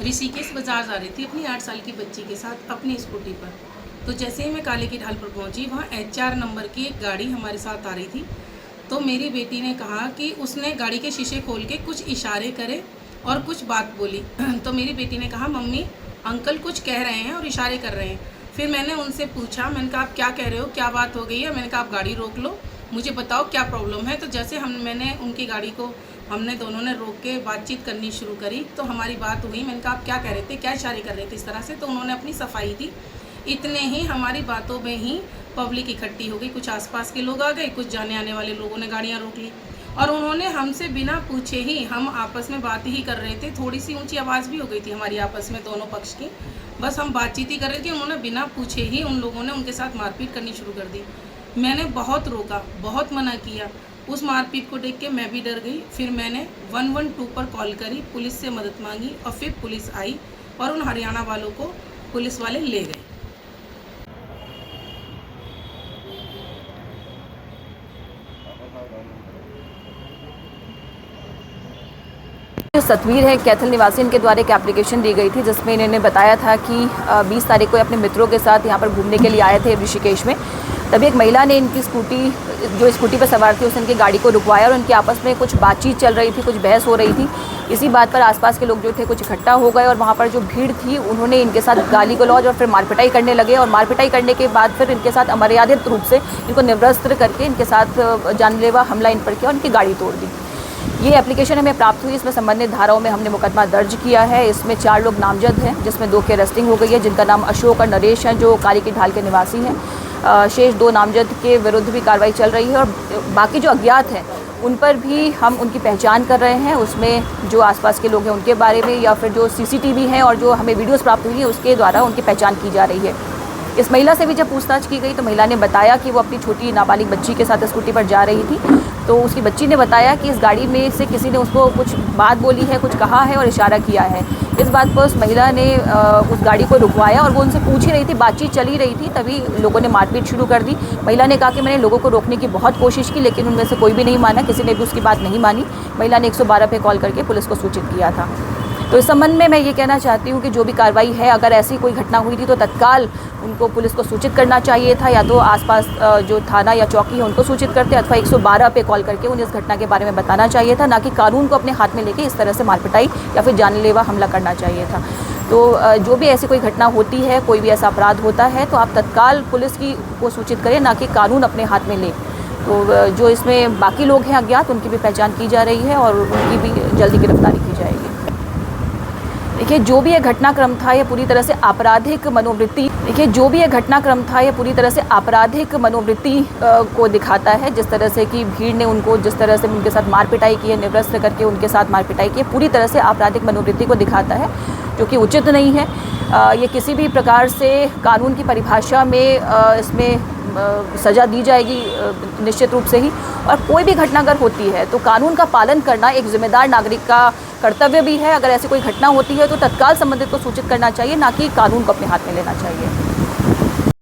ऋषिकेश बाजार जा रही थी अपनी 8 साल की बच्ची के साथ अपनी स्कूटी पर। तो जैसे ही मैं काले की ढाल पर पहुंची, वहाँ HR नंबर की एक गाड़ी हमारे साथ आ रही थी। तो मेरी बेटी ने कहा कि उसने गाड़ी के शीशे खोल के कुछ इशारे करे और कुछ बात बोली। तो मेरी बेटी ने कहा, मम्मी अंकल कुछ कह रहे हैं और इशारे कर रहे हैं। फिर मैंने उनसे पूछा, मैंने कहा आप क्या कह रहे हो, क्या बात हो गई है। मैंने कहा आप गाड़ी रोक लो, मुझे बताओ क्या प्रॉब्लम है। तो जैसे मैंने उनकी गाड़ी को हमने दोनों ने रोक के बातचीत करनी शुरू करी, तो हमारी बात हुई। मैंने कहा आप क्या कह रहे थे, क्या इशारे कर रहे थे इस तरह से। तो उन्होंने अपनी सफाई दी। इतने ही हमारी बातों में ही पब्लिक इकट्ठी हो गई। कुछ आसपास के लोग आ गए, कुछ जाने आने वाले लोगों ने गाड़ियाँ रोक ली और उन्होंने हमसे बिना पूछे ही, हम आपस में बात ही कर रहे थे, थोड़ी सी ऊंची आवाज़ भी हो गई थी हमारी आपस में दोनों पक्ष की, बस हम बातचीत ही कर रहे थे। उन्होंने बिना पूछे ही उन लोगों ने उनके साथ मारपीट करनी शुरू कर दी। मैंने बहुत रोका, बहुत मना किया। उस मारपीट को देख के मैं भी डर गई। फिर मैंने 112 पर कॉल करी, पुलिस से मदद मांगी और फिर पुलिस आई और उन हरियाणा वालों को पुलिस वाले ले गए। जो तस्वीर है, कैथल निवासी इनके द्वारा एक एप्लीकेशन दी गई थी जिसमें इन्होंने बताया था कि 20 तारीख को अपने मित्रों के साथ यहाँ पर घूमने के लिए आए थे ऋषिकेश में। तभी एक महिला ने इनकी स्कूटी पर सवार थी, उसने इनकी गाड़ी को रुकवाया और उनके आपस में कुछ बातचीत चल रही थी, कुछ बहस हो रही थी। इसी बात पर आसपास के लोग जो थे कुछ इकट्ठा हो गए और वहाँ पर जो भीड़ थी उन्होंने इनके साथ गाली गलौज और फिर मारपिटाई करने लगे और मारपिटाई करने के बाद फिर इनके साथ अमर्यादित रूप से इनको निवस्त्र करके इनके साथ जानलेवा हमला इन पर किया और इनकी गाड़ी तोड़ दी। ये एप्लीकेशन हमें प्राप्त हुई, इसमें संबंधित धाराओं में हमने मुकदमा दर्ज किया है। इसमें 4 लोग नामजद हैं, जिसमें 2 की अरेस्टिंग हो गई है, जिनका नाम अशोक और नरेश हैं, जो काली की ढाल के निवासी हैं। शेष 2 नामजद के विरुद्ध भी कार्रवाई चल रही है और बाकी जो अज्ञात हैं उन पर भी हम उनकी पहचान कर रहे हैं। उसमें जो आसपास के लोग हैं उनके बारे में या फिर जो CCTV हैं और जो हमें वीडियोस प्राप्त हुई है उसके द्वारा उनकी पहचान की जा रही है। इस महिला से भी जब पूछताछ की गई तो महिला ने बताया कि वो अपनी छोटी नाबालिग बच्ची के साथ स्कूटी पर जा रही थी। तो उसकी बच्ची ने बताया कि इस गाड़ी में से किसी ने उसको कुछ बात बोली है, कुछ कहा है और इशारा किया है। इस बात पर उस महिला ने उस गाड़ी को रुकवाया और वो उनसे पूछ ही रही थी, बातचीत चल ही रही थी, तभी लोगों ने मारपीट शुरू कर दी। महिला ने कहा कि मैंने लोगों को रोकने की बहुत कोशिश की लेकिन उनमें से कोई भी नहीं माना, किसी ने भी उसकी बात नहीं मानी। महिला ने 112 पे कॉल करके पुलिस को सूचित किया था। तो इस संबंध में मैं ये कहना चाहती हूँ कि जो भी कार्रवाई है, अगर ऐसी कोई घटना हुई थी तो तत्काल उनको पुलिस को सूचित करना चाहिए था, या तो आसपास जो थाना या चौकी है उनको सूचित करते अथवा 112 पे कॉल करके उन्हें इस घटना के बारे में बताना चाहिए था, ना कि कानून को अपने हाथ में लेके इस तरह से मारपिटाई या फिर जानलेवा हमला करना चाहिए था। तो जो भी ऐसी कोई घटना होती है, कोई भी ऐसा अपराध होता है तो आप तत्काल पुलिस को सूचित करें, ना कि कानून अपने हाथ में लें। तो जो इसमें बाकी लोग हैं अज्ञात, उनकी भी पहचान की जा रही है और उनकी भी जल्दी गिरफ्तारी की जाएगी। देखिए, जो भी ये घटनाक्रम था ये पूरी तरह से आपराधिक मनोवृत्ति को दिखाता है। जिस तरह से कि भीड़ ने जिस तरह से उनके साथ मारपिटाई की है, निवृत्त करके उनके साथ मारपिटाई की है, पूरी तरह से आपराधिक मनोवृत्ति को दिखाता है, जो कि उचित नहीं है। ये किसी भी प्रकार से कानून की परिभाषा में इसमें सज़ा दी जाएगी निश्चित रूप से ही। और कोई भी घटना अगर होती है तो कानून का पालन करना एक जिम्मेदार नागरिक का कर्तव्य भी है। अगर ऐसी कोई घटना होती है तो तत्काल संबंधित को सूचित करना चाहिए, ना कि कानून को अपने हाथ में लेना चाहिए।